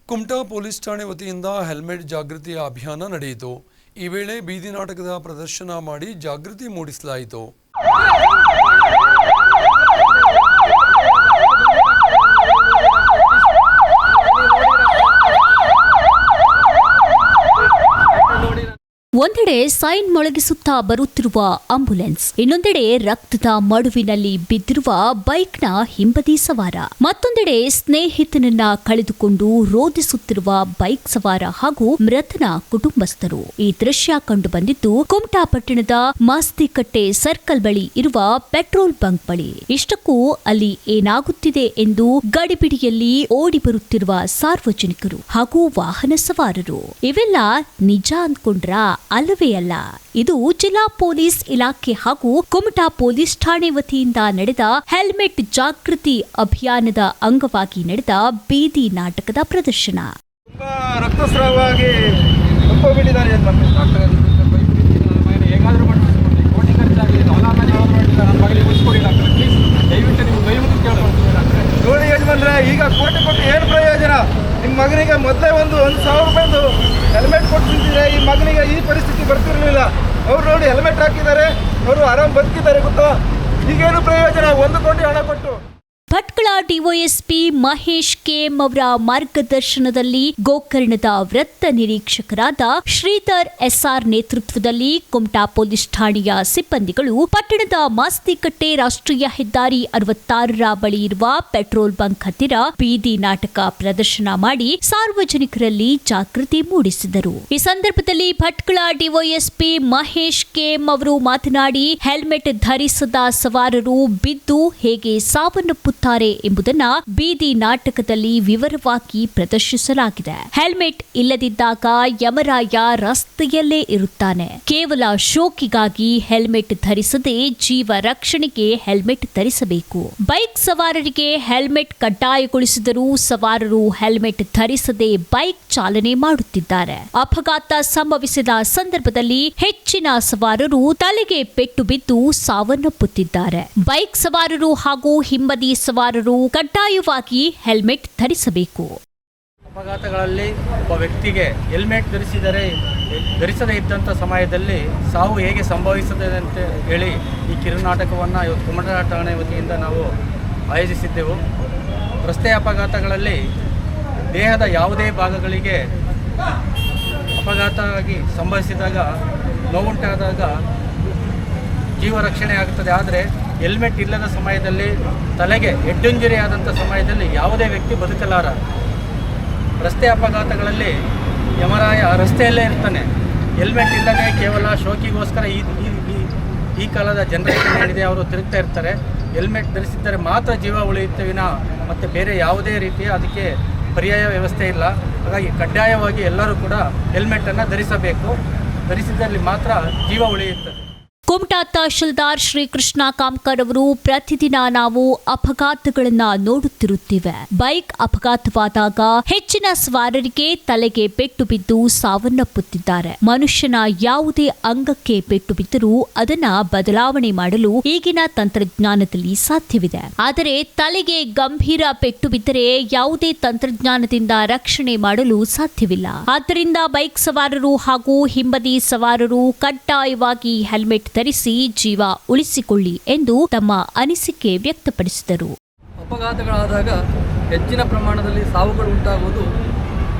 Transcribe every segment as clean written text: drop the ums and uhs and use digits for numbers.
Kumta police ಠಾಣೆ ವತಿಯಿಂದ helmet ಜಾಗೃತಿ ಅಭಿಯಾನ ನಡೆಯಿತು. ಈ ವೇಳೆ ಬೀದಿ ನಾಟಕದ ಪ್ರದರ್ಶನ ಮಾಡಿ ಜಾಗೃತಿ ಮೂಡಿಸಲಾಯಿತು. ಒಂದೆಡೆ ಸೈನ್ ಮೊಳಗಿಸುತ್ತಾ ಬರುತ್ತಿರುವ ಆಂಬ್ಯುಲೆನ್ಸ್, ಇನ್ನೊಂದೆಡೆ ರಕ್ತದ ಮಡುವಿನಲ್ಲಿ ಬಿದ್ದಿರುವ ಬೈಕ್ನ ಹಿಂಬದಿ ಸವಾರ, ಮತ್ತೊಂದೆಡೆ ಸ್ನೇಹಿತನನ್ನ ಕಳೆದುಕೊಂಡು ರೋಧಿಸುತ್ತಿರುವ ಬೈಕ್ ಸವಾರ ಹಾಗೂ ಮೃತನ ಕುಟುಂಬಸ್ಥರು. ಈ ದೃಶ್ಯ ಕಂಡು ಬಂದಿದ್ದು ಕುಮಟಾ ಪಟ್ಟಣದ ಮಾಸ್ತಿಕಟ್ಟೆ ಸರ್ಕಲ್ ಬಳಿ ಇರುವ ಪೆಟ್ರೋಲ್ ಬಂಕ್ ಬಳಿ. ಇಷ್ಟಕ್ಕೂ ಅಲ್ಲಿ ಏನಾಗುತ್ತಿದೆ ಎಂದು ಗಡಿಬಿಡಿಯಲ್ಲಿ ಓಡಿ ಬರುತ್ತಿರುವ ಸಾರ್ವಜನಿಕರು ಹಾಗೂ ವಾಹನ ಸವಾರರು. ಇವೆಲ್ಲ ನಿಜ ಅಂದ್ಕೊಂಡ್ರಾ? ಅಲ್ಲವೇ ಅಲ್ಲ. ಇದು ಜಿಲ್ಲಾ ಪೊಲೀಸ್ ಇಲಾಖೆ ಹಾಗೂ ಕುಮಟಾ ಪೊಲೀಸ್ ಠಾಣೆ ವತಿಯಿಂದ ನಡೆದ ಹೆಲ್ಮೆಟ್ ಜಾಗೃತಿ ಅಭಿಯಾನದ ಅಂಗವಾಗಿ ನಡೆದ ಬೀದಿ ನಾಟಕದ ಪ್ರದರ್ಶನ. ರಕ್ತಸ್ರಾವವಾಗಿ ನೋಡಿ ಯಜಮಾನ್ರೆ, ಈಗ ಕೋಟಿ ಏನು ಪ್ರಯೋಜನ? ನಿಮ್ಮ ಮಗನಿಗೆ ಮೊದಲೇ ಒಂದು 1,000 ರೂಪಾಯಿದು ಹೆಲ್ಮೆಟ್ ಕೊಡ್ತಿದ್ರೆ ಈ ಮಗನಿಗೆ ಈ ಪರಿಸ್ಥಿತಿ ಬರ್ತಿರಲಿಲ್ಲ. ಅವ್ರು ನೋಡಿ ಹೆಲ್ಮೆಟ್ ಹಾಕಿದ್ದಾರೆ, ಅವರು ಆರಾಮ್ ಬದುಕಿದ್ದಾರೆ ಗೊತ್ತಾ? ಈಗೇನು ಪ್ರಯೋಜನ 1 ಕೋಟಿ ಹಣ ಕೊಟ್ಟು? ಭಟ್ಕಳ ಡಿವೈಎಸ್ಪಿ ಮಹೇಶ್ ಕೆಎಂ ಅವರ ಮಾರ್ಗದರ್ಶನದಲ್ಲಿ ಗೋಕರ್ಣದ ವೃತ್ತ ನಿರೀಕ್ಷಕರಾದ ಶ್ರೀಧರ್ ಎಸ್ಆರ್ ನೇತೃತ್ವದಲ್ಲಿ ಕುಮಟಾ ಪೊಲೀಸ್ ಠಾಣೆಯ ಸಿಬ್ಬಂದಿಗಳು ಪಟ್ಟಣದ ಮಾಸ್ತಿಕಟ್ಟೆ ರಾಷ್ಟ್ರೀಯ ಹೆದ್ದಾರಿ 66ರ ಬಳಿ ಇರುವ ಪೆಟ್ರೋಲ್ ಬಂಕ್ ಹತ್ತಿರ ಬೀದಿ ನಾಟಕ ಪ್ರದರ್ಶನ ಮಾಡಿ ಸಾರ್ವಜನಿಕರಲ್ಲಿ ಜಾಗೃತಿ ಮೂಡಿಸಿದರು. ಈ ಸಂದರ್ಭದಲ್ಲಿ ಭಟ್ಕಳ ಡಿವೈಎಸ್ಪಿ ಮಹೇಶ್ ಕೆಎಂ ಅವರು ಮಾತನಾಡಿ, ಹೆಲ್ಮೆಟ್ ಧರಿಸದ ಸವಾರರು ಬಿದ್ದು ಹೇಗೆ ಸಾವನ್ನಪ್ಪುತ್ತಾರೆ ಎಂಬುದನ್ನ ಬೀದಿ ನಾಟಕದಲ್ಲಿ ವಿವರವಾಗಿ ಪ್ರದರ್ಶಿಸಲಾಗಿದೆ. ಹೆಲ್ಮೆಟ್ ಇಲ್ಲದಿದ್ದಾಗ ಯಮರಾಯ ರಸ್ತೆಯಲ್ಲೇ ಇರುತ್ತಾನೆ. ಕೇವಲ ಶೋಕಿಗಾಗಿ ಹೆಲ್ಮೆಟ್ ಧರಿಸದೆ ಜೀವ ರಕ್ಷಣೆಗೆ ಹೆಲ್ಮೆಟ್ ಧರಿಸಬೇಕು. ಬೈಕ್ ಸವಾರರಿಗೆ ಹೆಲ್ಮೆಟ್ ಕಡ್ಡಾಯಗೊಳಿಸಿದರೂ ಸವಾರರು ಹೆಲ್ಮೆಟ್ ಧರಿಸದೆ ಬೈಕ್ ಚಾಲನೆ ಮಾಡುತ್ತಿದ್ದಾರೆ. ಅಪಘಾತ ಸಂಭವಿಸಿದ ಸಂದರ್ಭದಲ್ಲಿ ಹೆಚ್ಚಿನ ಸವಾರರು ತಲೆಗೆ ಪೆಟ್ಟು ಬಿದ್ದು ಸಾವನ್ನಪ್ಪುತ್ತಿದ್ದಾರೆ. ಬೈಕ್ ಸವಾರರು ಹಾಗೂ ಹಿಂಬದಿ ಸವಾರರು ಕಡ್ಡಾಯವಾಗಿ ಹೆಲ್ಮೆಟ್ ಧರಿಸಬೇಕು. ಅಪಘಾತಗಳಲ್ಲಿ ಒಬ್ಬ ವ್ಯಕ್ತಿಗೆ ಹೆಲ್ಮೆಟ್ ಧರಿಸದೇ ಇದ್ದಂಥ ಸಮಯದಲ್ಲಿ ಸಾವು ಹೇಗೆ ಸಂಭವಿಸುತ್ತದೆ ಅಂತ ಹೇಳಿ ಈ ಕಿರುನಾಟಕವನ್ನು ಇವತ್ತು ಕುಮಟಾ ಠಾಣೆ ವತಿಯಿಂದ ನಾವು ಆಯೋಜಿಸಿದ್ದೆವು. ರಸ್ತೆ ಅಪಘಾತಗಳಲ್ಲಿ ದೇಹದ ಯಾವುದೇ ಭಾಗಗಳಿಗೆ ಅಪಘಾತ ಆಗಿ ಸಂಭವಿಸಿದಾಗ, ನೋವುಂಟಾದಾಗ ಜೀವ ರಕ್ಷಣೆ ಆಗುತ್ತದೆ. ಆದರೆ ಹೆಲ್ಮೆಟ್ ಇಲ್ಲದ ಸಮಯದಲ್ಲಿ, ತಲೆಗೆ ಹೆಡ್ ಇಂಜುರಿ ಆದಂಥ ಸಮಯದಲ್ಲಿ ಯಾವುದೇ ವ್ಯಕ್ತಿ ಬದುಕಲಾರ. ರಸ್ತೆ ಅಪಘಾತಗಳಲ್ಲಿ ಯಮರಾಯ ರಸ್ತೆಯಲ್ಲೇ ಇರ್ತಾನೆ. ಹೆಲ್ಮೆಟ್ ಇಲ್ಲದೆ ಕೇವಲ ಶೋಕಿಗೋಸ್ಕರ ಈ ಕಾಲದ ಜನರೇಷನ್ ಏನಿದೆ ಅವರು ತಿರುಗ್ತಾ ಇರ್ತಾರೆ. ಹೆಲ್ಮೆಟ್ ಧರಿಸಿದ್ದರೆ ಮಾತ್ರ ಜೀವ ಉಳಿಯುತ್ತೆ ವಿನ ಮತ್ತು ಬೇರೆ ಯಾವುದೇ ರೀತಿಯ ಅದಕ್ಕೆ ಪರ್ಯಾಯ ವ್ಯವಸ್ಥೆ ಇಲ್ಲ. ಹಾಗಾಗಿ ಕಡ್ಡಾಯವಾಗಿ ಎಲ್ಲರೂ ಕೂಡ ಹೆಲ್ಮೆಟನ್ನು ಧರಿಸಬೇಕು. ಧರಿಸಿದಲ್ಲಿ ಮಾತ್ರ ಜೀವ ಉಳಿಯುತ್ತದೆ. ಕುಮಟಾ ತಹಶೀಲ್ದಾರ್ ಶ್ರೀಕೃಷ್ಣ ಕಾಮ್ಕರ್ ಅವರು, ಪ್ರತಿದಿನ ನಾವು ಅಪಘಾತಗಳನ್ನ ನೋಡುತ್ತಿರುತ್ತೇವೆ. ಬೈಕ್ ಅಪಘಾತವಾದಾಗ ಹೆಚ್ಚಿನ ಸವಾರರಿಗೆ ತಲೆಗೆ ಪೆಟ್ಟು ಬಿದ್ದು ಸಾವನ್ನಪ್ಪುತ್ತಿದ್ದಾರೆ. ಮನುಷ್ಯನ ಯಾವುದೇ ಅಂಗಕ್ಕೆ ಪೆಟ್ಟು ಬಿದ್ದರೂ ಅದನ್ನ ಬದಲಾವಣೆ ಮಾಡಲು ಈಗಿನ ತಂತ್ರಜ್ಞಾನದಲ್ಲಿ ಸಾಧ್ಯವಿದೆ. ಆದರೆ ತಲೆಗೆ ಗಂಭೀರ ಪೆಟ್ಟು ಬಿದ್ದರೆ ಯಾವುದೇ ತಂತ್ರಜ್ಞಾನದಿಂದ ರಕ್ಷಣೆ ಮಾಡಲು ಸಾಧ್ಯವಿಲ್ಲ. ಆದ್ದರಿಂದ ಬೈಕ್ ಸವಾರರು ಹಾಗೂ ಹಿಂಬದಿ ಸವಾರರು ಕಡ್ಡಾಯವಾಗಿ ಹೆಲ್ಮೆಟ್ ಧರಿಸಿ ಜೀವ ಉಳಿಸಿಕೊಳ್ಳಿ ಎಂದು ತಮ್ಮ ಅನಿಸಿಕೆ ವ್ಯಕ್ತಪಡಿಸಿದರು. ಅಪಘಾತಗಳಾದಾಗ ಹೆಚ್ಚಿನ ಪ್ರಮಾಣದಲ್ಲಿ ಸಾವುಗಳು ಉಂಟಾಗುವುದು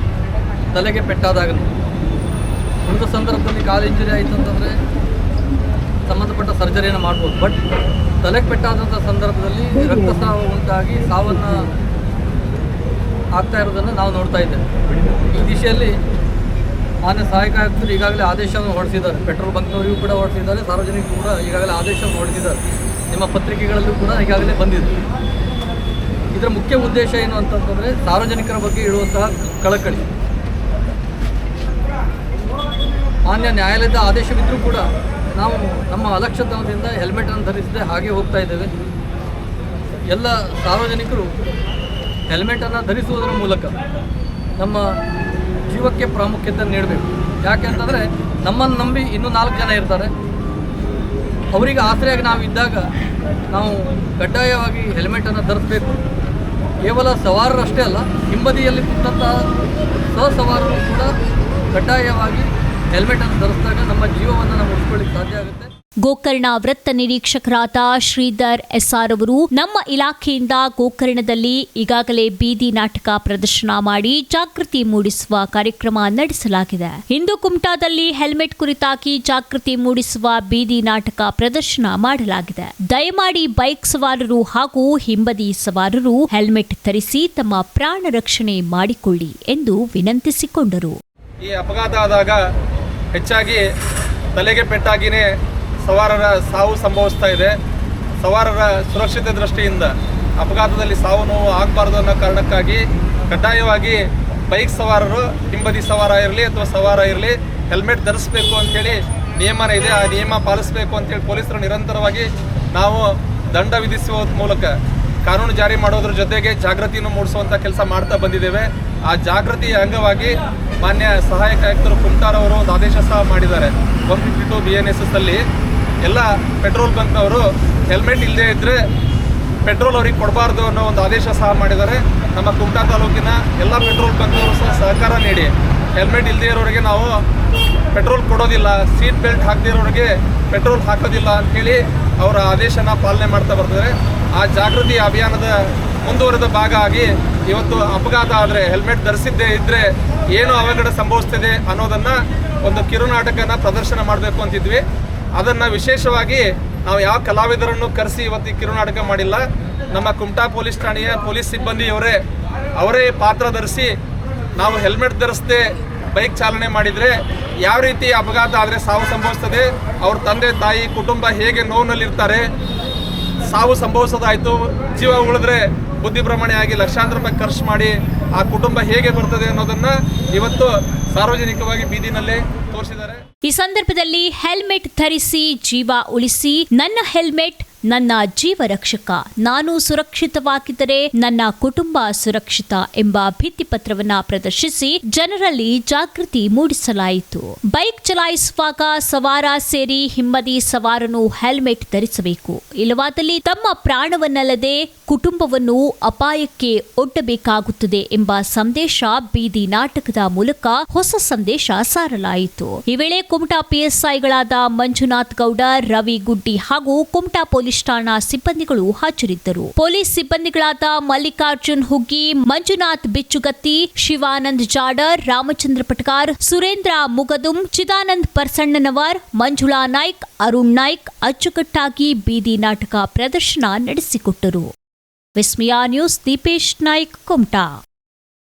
ತಲೆಗೆ ಪೆಟ್ಟಾದಾಗ. ಒಂದು ಸಂದರ್ಭದಲ್ಲಿ ಕಾಲು ಇಂಜುರಿ ಆಯಿತು ಅಂತಂದರೆ ಸಂಬಂಧಪಟ್ಟ ಸರ್ಜರಿಯನ್ನು ಮಾಡ್ಬೋದು. ಬಟ್ ತಲೆಗೆ ಪೆಟ್ಟಾದಂಥ ಸಂದರ್ಭದಲ್ಲಿ ರಕ್ತಸ್ರಾವ ಉಂಟಾಗಿ ಸಾವನ್ನು ಆಗ್ತಾ ಇರೋದನ್ನು ನಾವು ನೋಡ್ತಾ ಇದ್ದೇವೆ. ಈ ದಿಶೆಯಲ್ಲಿ ಮಾನ್ಯ ಸಹಾಯಕ ಆಯುಕ್ತರು ಈಗಾಗಲೇ ಆದೇಶವನ್ನು ಹೊರಡಿಸಿದ್ದಾರೆ. ಪೆಟ್ರೋಲ್ ಬಂಕ್ನವರಿಗೂ ಕೂಡ ಹೊರಡಿಸಿದ್ದಾರೆ, ಸಾರ್ವಜನಿಕರು ಕೂಡ ಈಗಾಗಲೇ ಆದೇಶವನ್ನು ಹೊರಡಿಸಿದ್ದಾರೆ. ನಿಮ್ಮ ಪತ್ರಿಕೆಗಳಲ್ಲೂ ಕೂಡ ಈಗಾಗಲೇ ಬಂದಿದೆ. ಇದರ ಮುಖ್ಯ ಉದ್ದೇಶ ಏನು ಅಂತಂತಂದರೆ ಸಾರ್ವಜನಿಕರ ಬಗ್ಗೆ ಇಡುವಂತಹ ಕಳಕಳಿ. ಮಾನ್ಯ ನ್ಯಾಯಾಲಯದ ಆದೇಶವಿದ್ದರೂ ಕೂಡ ನಾವು ನಮ್ಮ ಅಲಕ್ಷ್ಯತನದಿಂದ ಹೆಲ್ಮೆಟನ್ನು ಧರಿಸದೆ ಹಾಗೆ ಹೋಗ್ತಾ ಇದ್ದೇವೆ. ಎಲ್ಲ ಸಾರ್ವಜನಿಕರು ಹೆಲ್ಮೆಟನ್ನು ಧರಿಸುವುದರ ಮೂಲಕ ನಮ್ಮ ಜೀವಕ್ಕೆ ಪ್ರಾಮುಖ್ಯತೆ ನೀಡಬೇಕು. ಯಾಕೆ ಅಂತಂದರೆ ನಮ್ಮನ್ನು ನಂಬಿ ಇನ್ನೂ 4 ಜನ ಇರ್ತಾರೆ. ಅವರಿಗೆ ಆಸರೆಯಾಗಿ ನಾವು ಇದ್ದಾಗ ನಾವು ಕಡ್ಡಾಯವಾಗಿ ಹೆಲ್ಮೆಟನ್ನು ಧರಿಸಬೇಕು. ಕೇವಲ ಸವಾರರಷ್ಟೇ ಅಲ್ಲ, ಹಿಂಬದಿಯಲ್ಲಿ ಕೂತಂತಹ ಸಹಸವಾರರು ಕೂಡ ಕಡ್ಡಾಯವಾಗಿ ಹೆಲ್ಮೆಟನ್ನು ಧರಿಸಿದಾಗ ನಮ್ಮ ಜೀವವನ್ನು ನಾವು ಉಳಿಸ್ಕೊಳ್ಳಿಕ್ಕೆ ಸಾಧ್ಯ ಆಗುತ್ತೆ. ಗೋಕರ್ಣ ವೃತ್ತ ನಿರೀಕ್ಷಕರಾದ ಶ್ರೀಧರ್ ಎಸ್ಆರ್ ಅವರು ನಮ್ಮ ಇಲಾಖೆಯಿಂದ ಗೋಕರ್ಣದಲ್ಲಿ ಈಗಾಗಲೇ ಬೀದಿ ನಾಟಕ ಪ್ರದರ್ಶನ ಮಾಡಿ ಜಾಗೃತಿ ಮೂಡಿಸುವ ಕಾರ್ಯಕ್ರಮ ನಡೆಸಲಾಗಿದೆ. ಇಂದು ಕುಮಟಾದಲ್ಲಿ ಹೆಲ್ಮೆಟ್ ಕುರಿತಾಗಿ ಜಾಗೃತಿ ಮೂಡಿಸುವ ಬೀದಿ ನಾಟಕ ಪ್ರದರ್ಶನ ಮಾಡಲಾಗಿದೆ. ದಯಮಾಡಿ ಬೈಕ್ ಸವಾರರು ಹಾಗೂ ಹಿಂಬದಿ ಸವಾರರು ಹೆಲ್ಮೆಟ್ ಧರಿಸಿ ತಮ್ಮ ಪ್ರಾಣ ರಕ್ಷಣೆ ಮಾಡಿಕೊಳ್ಳಿ ಎಂದು ವಿನಂತಿಸಿಕೊಂಡರು. ಈ ಅಪಘಾತ ಆದಾಗ ಹೆಚ್ಚಾಗಿ ತಲೆಗೆ ಪೆಟ್ಟಾಗಿಯೇ ಸವಾರರ ಸಾವು ಸಂಭವಿಸ್ತಾ ಇದೆ. ಸವಾರರ ಸುರಕ್ಷತೆ ದೃಷ್ಟಿಯಿಂದ ಅಪಘಾತದಲ್ಲಿ ಸಾವು ನೋವು ಆಗಬಾರ್ದು ಅನ್ನೋ ಕಾರಣಕ್ಕಾಗಿ ಕಡ್ಡಾಯವಾಗಿ ಬೈಕ್ ಸವಾರರು ಹಿಂಬದಿ ಸವಾರ ಇರಲಿ ಅಥವಾ ಸವಾರ ಇರಲಿ ಹೆಲ್ಮೆಟ್ ಧರಿಸಬೇಕು ಅಂಥೇಳಿ ನಿಯಮನ ಇದೆ. ಆ ನಿಯಮ ಪಾಲಿಸಬೇಕು ಅಂತೇಳಿ ಪೊಲೀಸರು ನಿರಂತರವಾಗಿ ನಾವು ದಂಡ ವಿಧಿಸುವ ಮೂಲಕ ಕಾನೂನು ಜಾರಿ ಮಾಡೋದ್ರ ಜೊತೆಗೆ ಜಾಗೃತಿಯನ್ನು ಮೂಡಿಸುವಂಥ ಕೆಲಸ ಮಾಡ್ತಾ ಬಂದಿದ್ದೇವೆ. ಆ ಜಾಗೃತಿಯ ಅಂಗವಾಗಿ ಮಾನ್ಯ ಸಹಾಯಕ ಆಯುಕ್ತರು ಕುಮಟಾರವರು ಒಂದು ಆದೇಶ ಸಹ ಮಾಡಿದ್ದಾರೆ. 152 BNSS ಅಲ್ಲಿ ಎಲ್ಲ ಪೆಟ್ರೋಲ್ ಬಂಕ್ನವರು ಹೆಲ್ಮೆಟ್ ಇಲ್ಲದೇ ಇದ್ದರೆ ಪೆಟ್ರೋಲ್ ಅವ್ರಿಗೆ ಕೊಡಬಾರ್ದು ಅನ್ನೋ ಒಂದು ಆದೇಶ ಸಹ ಮಾಡಿದ್ದಾರೆ. ನಮ್ಮ ಕುಮಟಾ ತಾಲೂಕಿನ ಎಲ್ಲ ಪೆಟ್ರೋಲ್ ಬಂಕ್ನವರು ಸಹ ಸಹಕಾರ ನೀಡಿ ಹೆಲ್ಮೆಟ್ ಇಲ್ಲದೇ ಇರೋರಿಗೆ ನಾವು ಪೆಟ್ರೋಲ್ ಕೊಡೋದಿಲ್ಲ, ಸೀಟ್ ಬೆಲ್ಟ್ ಹಾಕದೇ ಇರೋರಿಗೆ ಪೆಟ್ರೋಲ್ ಹಾಕೋದಿಲ್ಲ ಅಂಥೇಳಿ ಅವರ ಆದೇಶನ ಪಾಲನೆ ಮಾಡ್ತಾ ಬರ್ತಾರೆ. ಆ ಜಾಗೃತಿ ಅಭಿಯಾನದ ಮುಂದುವರೆದ ಭಾಗ ಆಗಿ ಇವತ್ತು ಅಪಘಾತ ಆದರೆ ಹೆಲ್ಮೆಟ್ ಧರಿಸಿದ್ದೇ ಇದ್ದರೆ ಏನು ಅವಘಡ ಸಂಭವಿಸ್ತಿದೆ ಅನ್ನೋದನ್ನು ಒಂದು ಕಿರುನಾಟಕನ ಪ್ರದರ್ಶನ ಮಾಡಬೇಕು ಅಂತಿದ್ವಿ. ಅದನ್ನು ವಿಶೇಷವಾಗಿ ನಾವು ಯಾವ ಕಲಾವಿದರನ್ನು ಕರೆಸಿ ಇವತ್ತು ಈ ಕಿರುನಾಟಕ ಮಾಡಿಲ್ಲ. ನಮ್ಮ ಕುಮಟಾ ಪೊಲೀಸ್ ಠಾಣೆಯ ಪೊಲೀಸ್ ಸಿಬ್ಬಂದಿಯವರೇ ಪಾತ್ರ ಧರಿಸಿ ನಾವು ಹೆಲ್ಮೆಟ್ ಧರಿಸದೆ ಬೈಕ್ ಚಾಲನೆ ಮಾಡಿದರೆ ಯಾವ ರೀತಿ ಅಪಘಾತ ಆದರೆ ಸಾವು ಸಂಭವಿಸ್ತದೆ, ಅವ್ರ ತಂದೆ ತಾಯಿ ಕುಟುಂಬ ಹೇಗೆ ನೋವಿನಲ್ಲಿರ್ತಾರೆ, ಸಾವು ಸಂಭವಿಸೋದಾಯಿತು, ಜೀವ ಉಳಿದ್ರೆ ಬುದ್ಧಿಭ್ರಮಣೆ ಆಗಿ ಲಕ್ಷಾಂತರ ರೂಪಾಯಿ ಖರ್ಚು ಮಾಡಿ ಆ ಕುಟುಂಬ ಹೇಗೆ ಬರ್ತದೆ ಅನ್ನೋದನ್ನು ಇವತ್ತು ಸಾರ್ವಜನಿಕವಾಗಿ ಬೀದಿನಲ್ಲೇ ತೋರಿಸಿದ್ದಾರೆ. ಈ ಸಂದರ್ಭದಲ್ಲಿ ಹೆಲ್ಮೆಟ್ ಧರಿಸಿ ಜೀವ ಉಳಿಸಿ, ನನ್ನ ಹೆಲ್ಮೆಟ್ ನನ್ನ ಜೀವ ರಕ್ಷಕ, ನಾನು ಸುರಕ್ಷಿತವಾಗಿದ್ದರೆ ನನ್ನ ಕುಟುಂಬ ಸುರಕ್ಷಿತ ಎಂಬ ಭಿತ್ತಿಪತ್ರವನ್ನ ಪ್ರದರ್ಶಿಸಿ ಜನರಲ್ಲಿ ಜಾಗೃತಿ ಮೂಡಿಸಲಾಯಿತು. ಬೈಕ್ ಚಲಾಯಿಸುವಾಗ ಸವಾರ ಸೇರಿ ಹಿಂಬದಿ ಸವಾರನು ಹೆಲ್ಮೆಟ್ ಧರಿಸಬೇಕು. ಇಲ್ಲವಾದಲ್ಲಿ ತಮ್ಮ ಪ್ರಾಣವನ್ನಲ್ಲದೆ ಕುಟುಂಬವನ್ನು ಅಪಾಯಕ್ಕೆ ಒಡ್ಡಬೇಕಾಗುತ್ತದೆ ಎಂಬ ಸಂದೇಶ ಬೀದಿ ನಾಟಕದ ಮೂಲಕ ಹೊಸ ಸಂದೇಶ ಸಾರಲಾಯಿತು. ಈ ವೇಳೆ ಕುಮಟಾ ಪಿಎಸ್ಐಗಳಾದ ಮಂಜುನಾಥ್ ಗೌಡ, ರವಿ ಗುಡ್ಡಿ ಹಾಗೂ ಕುಮಟಾ ಪೊಲೀಸ್ ಠಾಣಾ ಸಿಬ್ಬಂದಿಗಳು ಹಾಜರಿದ್ದರು. ಪೊಲೀಸ್ ಸಿಬ್ಬಂದಿಗಳಾದ ಮಲ್ಲಿಕಾರ್ಜುನ್ ಹುಗ್ಗಿ, ಮಂಜುನಾಥ್ ಬಿಚ್ಚುಗತ್ತಿ, ಶಿವಾನಂದ್ ಜಾಡರ್, ರಾಮಚಂದ್ರ ಪಟಕಾರ್, ಸುರೇಂದ್ರ ಮುಗದುಂ, ಚಿದಾನಂದ್ ಪರ್ಸಣ್ಣನವರ್, ಮಂಜುಳಾ ನಾಯ್ಕ್, ಅರುಣ್ ನಾಯ್ಕ್ ಅಚ್ಚುಕಟ್ಟಾಗಿ ಬೀದಿ ನಾಟಕ ಪ್ರದರ್ಶನ ನಡೆಸಿಕೊಟ್ಟರು. ವಿಸ್ಮಯ ನ್ಯೂಸ್, ದೀಪೇಶ್ ನಾಯ್ಕ್, ಕುಮಟಾ.